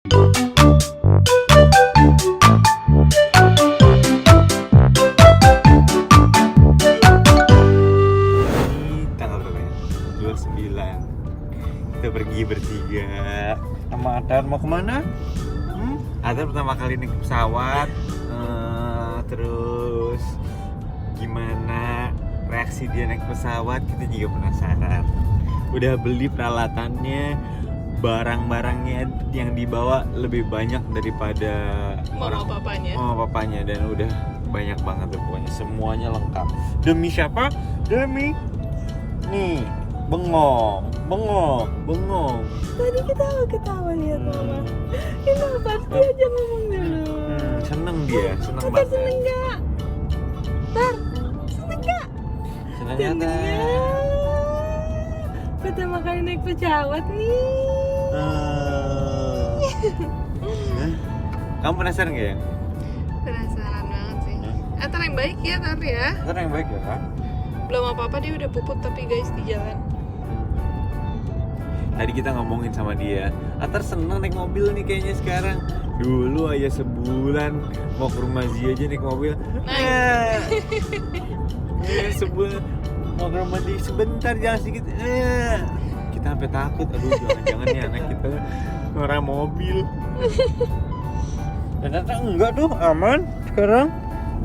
Tanggal berapa ya? 29. Kita pergi bertiga sama Atar. Mau kemana? Atar pertama kali naik pesawat. Terus gimana reaksi dia naik pesawat, kita juga penasaran. Udah beli peralatannya, barang-barangnya yang dibawa lebih banyak daripada mama papanya dan udah banyak banget tuh pokoknya, semuanya lengkap. Demi siapa? Demi nih bengong. Tadi ketawa lihat mama. Kenapa dia aja ngomong dulu? Seneng dia, seneng Tar, banget. seneng gak? Tar, seneng gak? Seneng ya, Tar. Pertama kali naik pesawat nih. Kamu penasaran gak ya? Penasaran banget sih. Atar yang baik ya, Tar ya. Atar yang baik ya, Kak? Belum apa-apa dia udah puput tapi guys di jalan. Tadi kita ngomongin sama dia, Atar seneng naik mobil nih kayaknya sekarang. Dulu aja sebulan mau ke rumah Zia aja naik mobil. Sebulan mau ke rumah dia sebentar, jangan sedikit. Kita sampai takut, aduh jangan-jangan nih anak kita ngerem mobil. Ternyata enggak tuh, aman sekarang,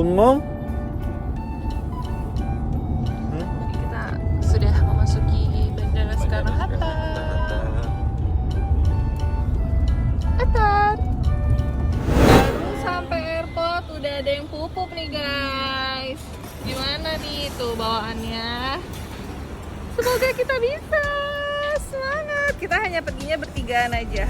bengong. Kita sudah memasuki bandara Soekarno-Hatta. Atar. Baru sampai airport udah ada yang pupuk nih guys. Gimana nih tuh bawaannya? Semoga kita bisa. Semangat. Kita hanya perginya bertigaan aja.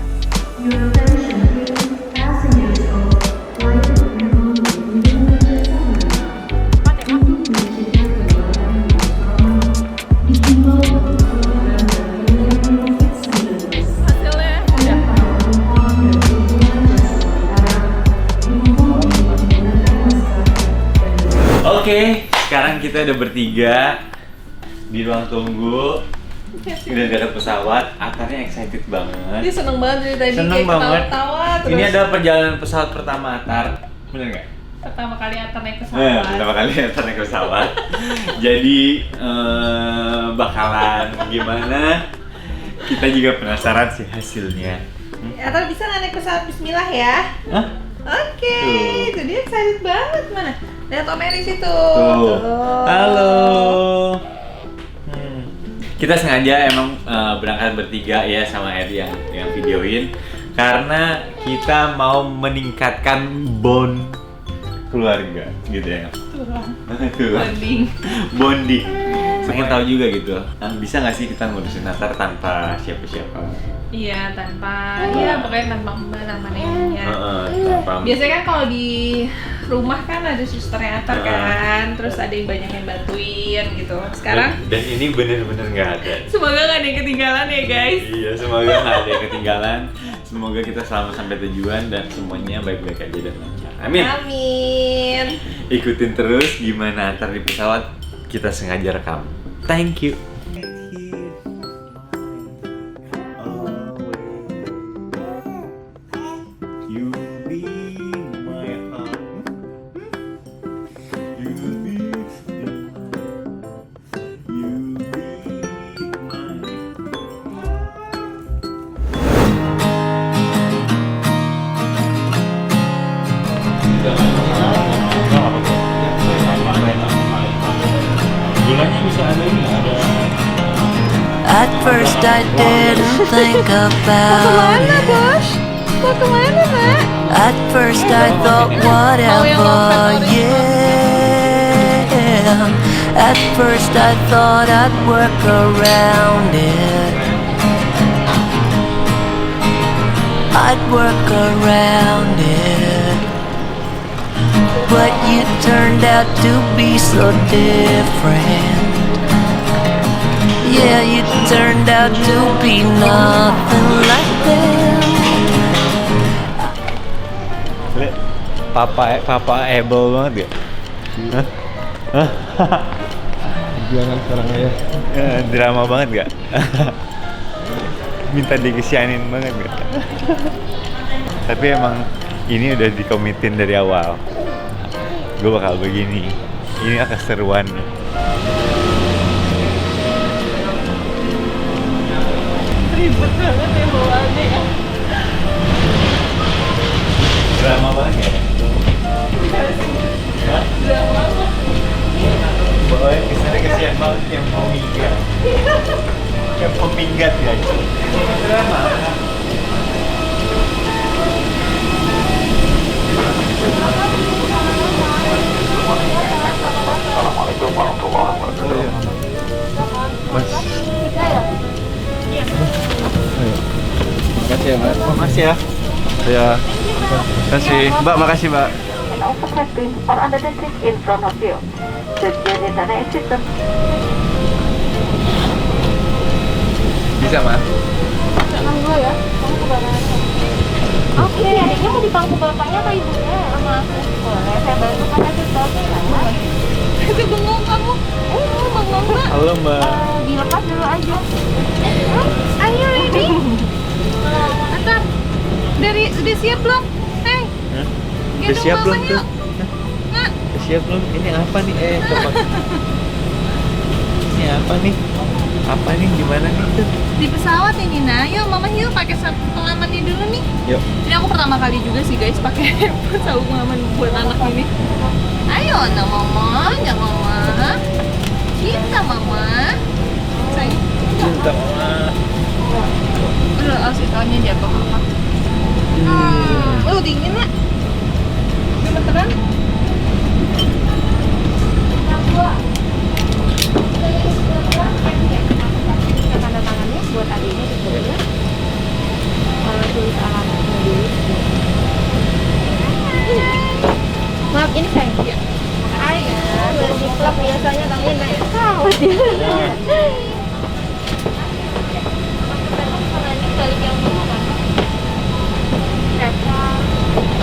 Oke, sekarang kita udah bertiga di ruang tunggu. Udah dekat pesawat, Atarnya excited banget. Dia seneng banget dari tadi, Seneng kayak banget. ketawa-tawa terus. Ini adalah perjalanan pesawat pertama Atar, bener nggak? Pertama kali Atar naik pesawat. Pertama kali Atar naik pesawat. Jadi bakalan gimana? Kita juga penasaran sih hasilnya. Atar bisa nggak naik pesawat? Bismillah ya. Hah? Oke, itu dia excited banget. Mana? Lihat Om Eri situ. Tuh. Halo. Kita sengaja emang berangkat bertiga ya sama Eri yang videoin karena kita mau meningkatkan bond keluarga gitu ya. Bonding. Pengen tahu juga gitu. Bisa nggak sih kita ngurusin Atar tanpa siapa-siapa? Iya, tanpa pokoknya tanpa mbak sama neneknya. Biasanya kan kalau di rumah kan ada susternya Atar kan, terus ada yang banyak yang bantuin gitu. Sekarang dan ini bener-bener nggak ada. Semoga nggak ada yang ketinggalan ya guys. Iya, semoga nggak ada yang ketinggalan. Semoga kita selamat sampai tujuan dan semuanya baik-baik aja dan lancar. Amin. Amin. Ikutin terus gimana Atar di pesawat. Kita sengaja rekam. Thank you. Gulanya bisa ada ini, ada. At first I didn't think about it. Bos? Mau kemana, Mak? At first I thought whatever, yeah. At first I thought I'd work around it. I'd work around it. But you turned out to be so different. Yeah, you turned out to be nothing like them. Papa able banget ya? Hah? Jangan sekarang ya. Drama banget gak? Minta dikesianin banget gak? Tapi emang ini udah dikomitin dari awal. Gue bakal begini. Ini keseruan. Ribet banget ya bawaannya ya. Drama banget ya? Drama apa? Bawanya kesannya kesian banget yang mau minggat. Yang peminggat ya. Drama. Assalamualaikum warahmatullahi wabarakatuh. Mas. Makasih ya, Mas. Makasih ya. Ya. Makasih. Mbak, makasih, Mbak. and also has been or under the seat in front of you. The unit and exit system. Bisa, Mas. Jangan gue ya, kamu ke barangan. Oke, adiknya mau di bangku bapaknya atau ibunya? Sama aku. Boleh, saya bantu pakai seatbeltnya ya. Itu bengong kamu. Bengong Mbak. Halo Mbak. Dilepas dulu aja. Are you ready? Atar, udah siap belum? Hey, Hah? Udah gendong siap belum mama tuh? yuk. Nggak, Udah siap belum? Ini apa nih? Coba. Ini apa nih? Apa nih? Gimana nih tuh? di pesawat ini nah. Yuk mama yuk pakai sabuk pengamannya dulu nih. Yuk. Ini aku pertama kali juga sih guys pakai sabuk pengaman buat anak ini. Ayo anak mama, ya mama. Cinta mama. Sayang. Cinta Mama. Udah asisnya jatuh apa? Dingin lah. Gemeteran? Tanda tangannya buat adiknya di sebelah. Kalau tulis alamatnya dulu. Maaf, ini sayang. Iya. Hai ya, di klub biasanya kamu naik pesawat ya. Balik yang dulu kan.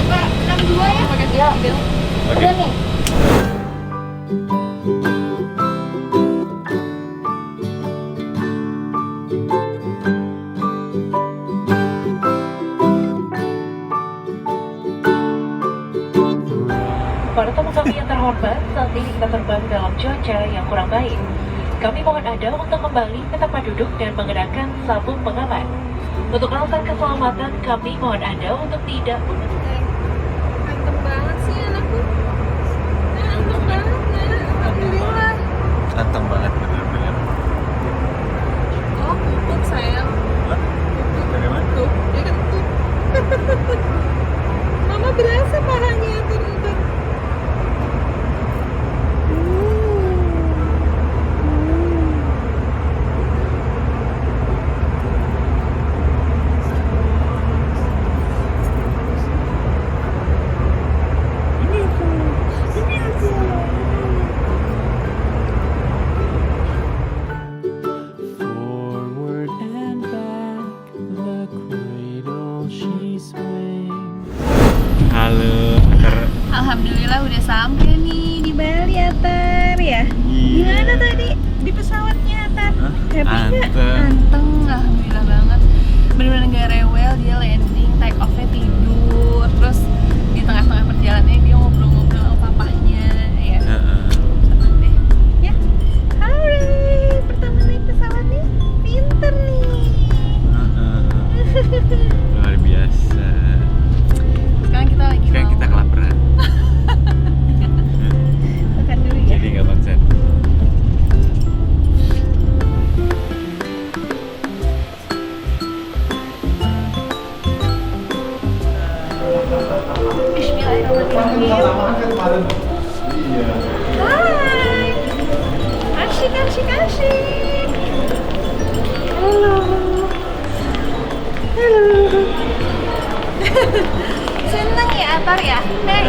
Mbak, 62 ya? Pakai Ya. mobil. Oke. Udah nih. Para tamu kami yang terhormat, saat ini kita terbang dalam cuaca yang kurang baik. Kami mohon Anda untuk kembali ke tempat duduk dan mengenakan sabuk pengaman. Untuk alasan keselamatan, kami mohon Anda untuk tidak Ganteng banget sih anakku. Ganteng banget nah. Alhamdulillah. Ganteng banget bener-bener. Oh pupuk sayang. Bagaimana? Tuh, dia kentut. Mama berasa pahanya turun. Forward and back, the cradle she swings. Halo. Alhamdulillah udah sampai nih di Bali Atar ya. Gimana tadi di pesawatnya Atar? Hah? Happy nggak? Anteng. Anteng, alhamdulillah banget. Bener-bener nggak rewel, dia landing, take off-nya tidur, terus di tengah-tengah perjalanannya dia ngobrol-ngobrol sama papahnya ya. Seneng deh. Ya, hore, pertama naik pesawat nih, pinter nih. Luar biasa. Sekarang kita lagi Sekarang mau kita kelaparan. makan dulu ya. Jadi nggak konsen. Bismillahirrahmanirrahim. Hai. Asyik, asyik, asyik. Halo. Halo. Seneng ya Atar ya? Hei.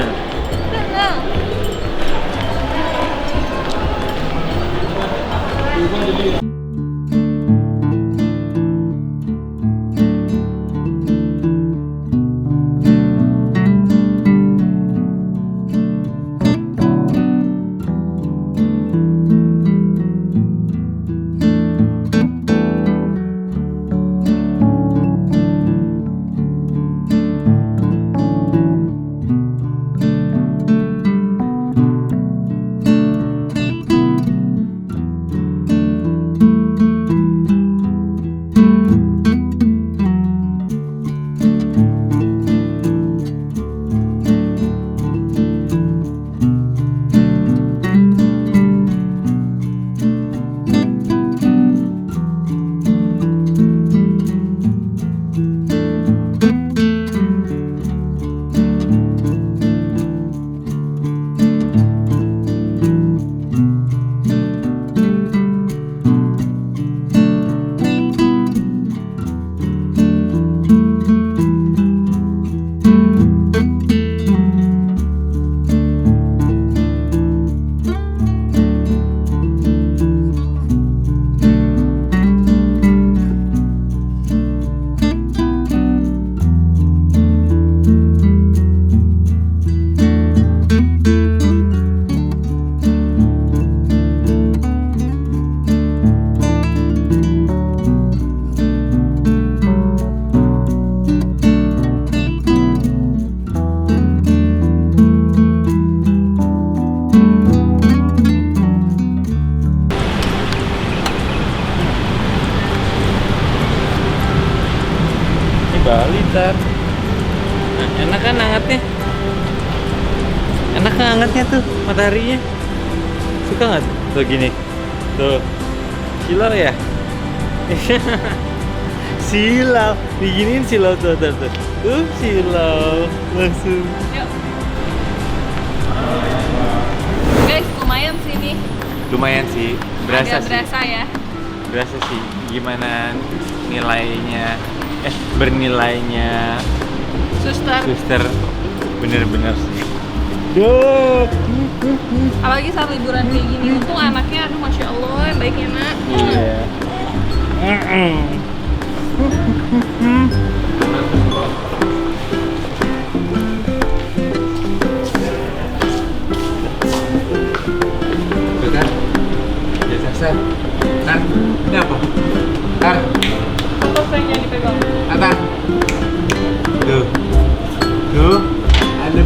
Seneng. Enak kan hangatnya? Enak kan hangatnya tuh mataharinya? Suka nggak tuh gini? Tuh, silau ya? Silau, diginiin silau tuh. Silau langsung. Yuk. Guys, lumayan sih ini. Lumayan sih, berasa Agak sih. berasa ya. Berasa sih. Gimana nilainya? Bernilainya suster bener-bener sih. Duh. Apalagi saat liburan kayak gini, untung anaknya, aduh masya Allah, yang baiknya nak. Iya. Tuh kan, biasa Sar. Tar, ini apa? Tar, Foto sayangnya dipegang. Tar. Tuh, ada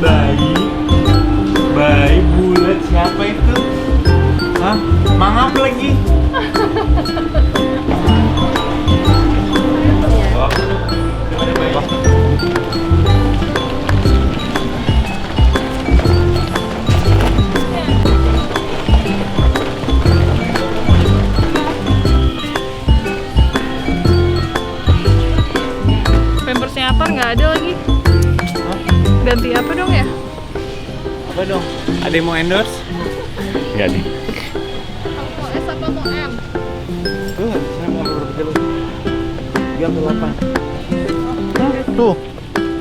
bayi bulat, siapa itu? Hah? Mangap lagi. Oh, ada bayi. Pampersnya Atar nggak ada lagi. Hah? Ganti apa dong ya? Apa dong? Ada yang mau endorse? Enggak nih. Mau S apa mau M? Tuh, saya mau berapa kilo? 38. Tuh.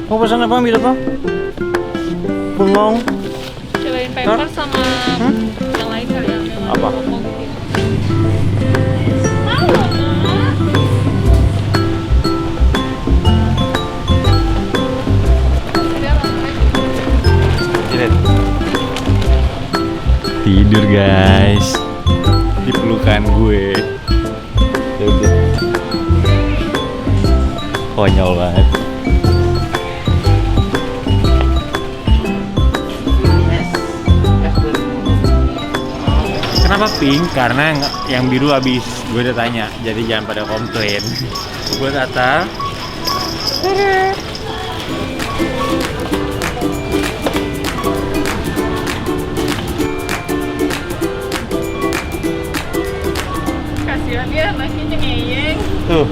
Mau pesan apa? Ambil apa? Bengong. Cobain pampers sama yang lain kali ya. Yang Apa? ngomong gitu. Tidur guys di pelukan gue. Tuh. Konyol banget. Kenapa pink? Karena yang biru habis. Gue udah tanya, jadi jangan pada komplain. Buat Atta. Kasihan dia anaknya nyengeyeng. Tuh.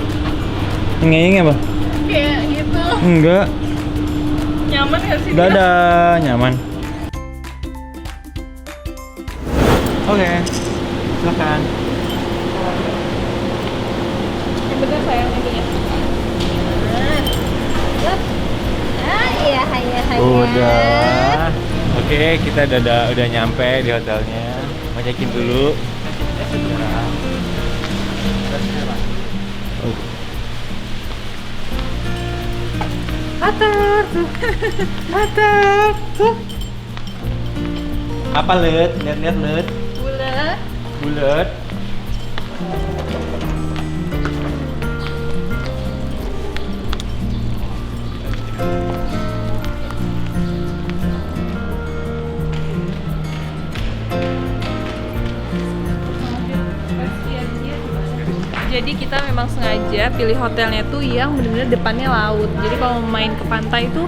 Ngeyeng apa? Kayak gitu. Enggak. Nyaman gak sih dia? Dadah, nyaman. Oke, silakan. Yang bener sayang ini ya. Iya, Udah. Oke, kita udah nyampe di hotelnya. Mau check-in dulu. Atar tuh. Atar, tuh. Apa Lut? Lihat Lut. Bulat. Bulat. Jadi kita memang sengaja pilih hotelnya tuh yang bener-bener depannya laut. Jadi kalau main ke pantai tuh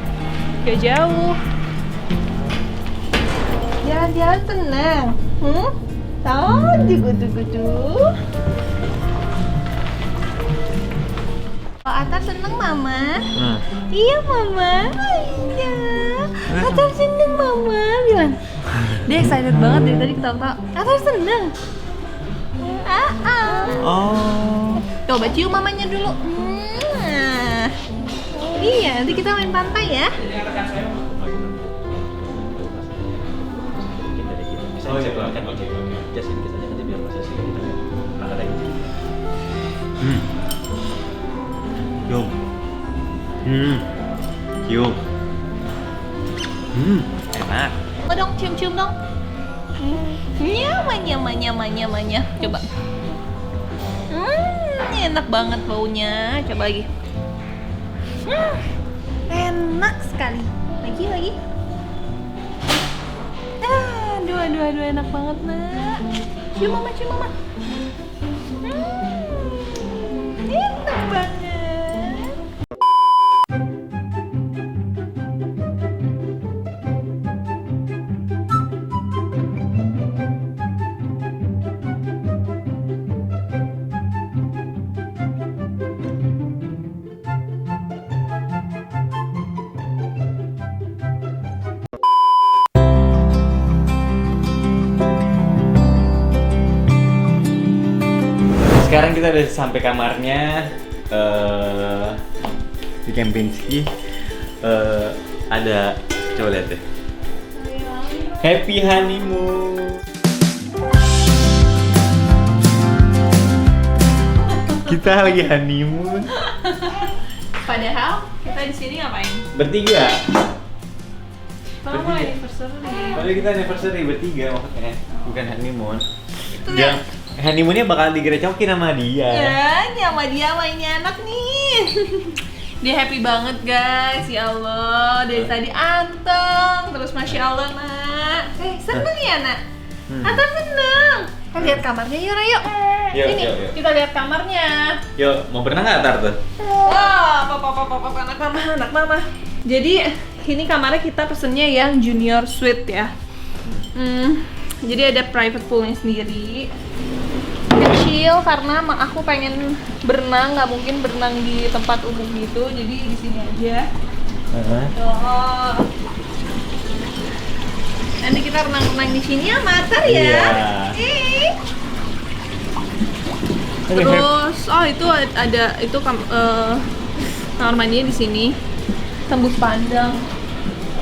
gak jauh. Jalan-jalan tenang. Tahu dugu-dugu. Oh, Atar seneng mama. Iya mama. Iya. Atar seneng mama bilang. Dia excited banget dari tadi ketawa-ketawa. Atar seneng. Oh. Coba cium mamanya dulu. Iya, nanti kita main pantai ya. Cium. Cium. Enak. Oh dong, cium-cium dong. Nyaman. Coba. Ini enak banget baunya. Coba lagi. Enak sekali. Lagi. Aduh, enak banget nak. Cium mama. Enak banget. Sekarang kita udah sampai kamarnya di Kempinski. Ada, coba lihat deh. Happy honeymoon. Kita lagi honeymoon. Padahal kita di sini ngapain? Bertiga. Mama anniversary. Padahal kita anniversary bertiga maksudnya, bukan honeymoon. Itu Yang honeymoonnya bakal digerecokin sama dia. ya, sama dia mainnya anak nih. Dia happy banget guys, ya Allah. Dari tadi anteng, terus masya Allah nak. Seneng ya nak? Anteng seneng. Kita lihat kamarnya yuk, Rayo. Yuk, Sini, yuk, yuk. kita lihat kamarnya. Yuk, mau berenang nggak Tar tuh? Wah, papa, anak mama. Jadi ini kamarnya kita pesennya yang junior suite ya. Jadi ada private poolnya sendiri. Kecil karena aku pengen berenang, nggak mungkin berenang di tempat umum gitu. Jadi di sini aja. Oh. Nanti kita renang-renang di sini ya, Matar ya. Iya. Terus, itu ada itu kamar mandinya di sini, tembus pandang.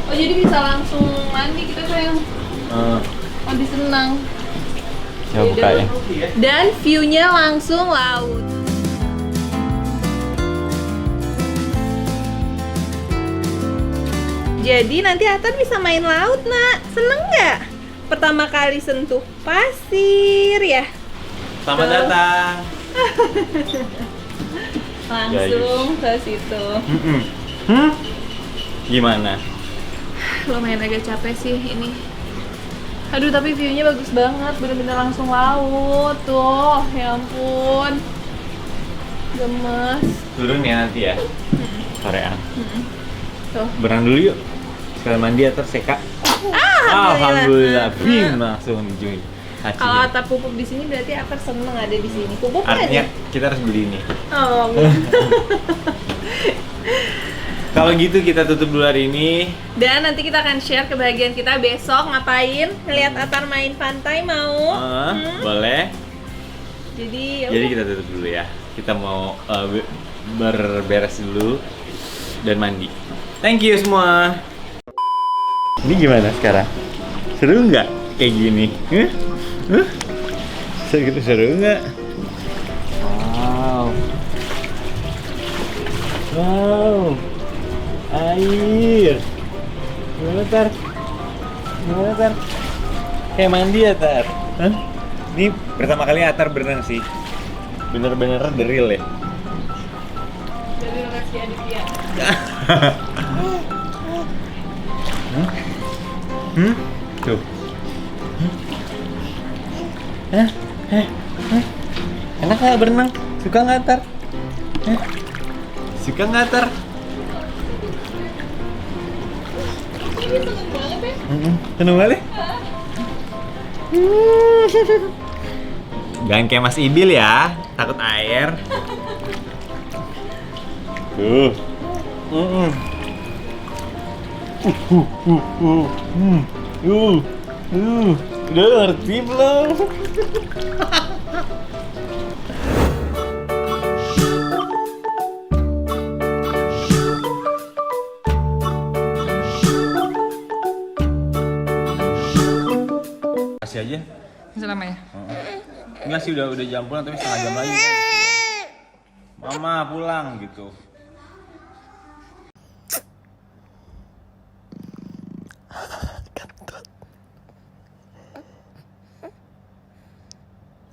Oh jadi bisa langsung mandi kita sayang. Mandi senang. Ya buka ya. Dan view-nya langsung laut. Jadi nanti Atan bisa main laut nak, seneng nggak? Pertama kali sentuh pasir ya. Selamat datang. Langsung ke situ. Gimana? Lumayan agak capek sih ini. Aduh tapi view-nya bagus banget, bener-bener langsung laut tuh, ya ampun. Gemes. Turun ya nanti ya. Sorean. Tuh. Berenang dulu yuk. Sekalian mandi atau seka. Alhamdulillah. Bim langsung cuy. Kalau Atta pupuk di sini berarti Atta seneng ada di sini. Pupuk Artinya aja. kita harus beli ini. Oh. Kalau gitu kita tutup dulu hari ini. Dan nanti kita akan share kebahagiaan kita besok ngapain? Ngeliat Atar main pantai mau? Boleh. Jadi Kita tutup dulu ya. Kita mau berberes dulu dan mandi. Thank you semua. Ini gimana sekarang? Seru nggak kayak gini? Seru nggak? Wow. Air. Gimana Tar? Kayak mandi ya Tar? Ini pertama kali Atar berenang sih. Bener-bener the real ya. dari lokasi Aditya. Tuh. Enak nggak berenang? Suka nggak Tar? Suka nggak Tar? Ini seneng banget ya. Seneng banget? Jangan kayak Mas Ibil ya, takut air. Tuh. Udah ngerti belum? Kasih aja. Selama ya. Enggak sih udah jam pulang tapi setengah jam lagi. Mama pulang gitu.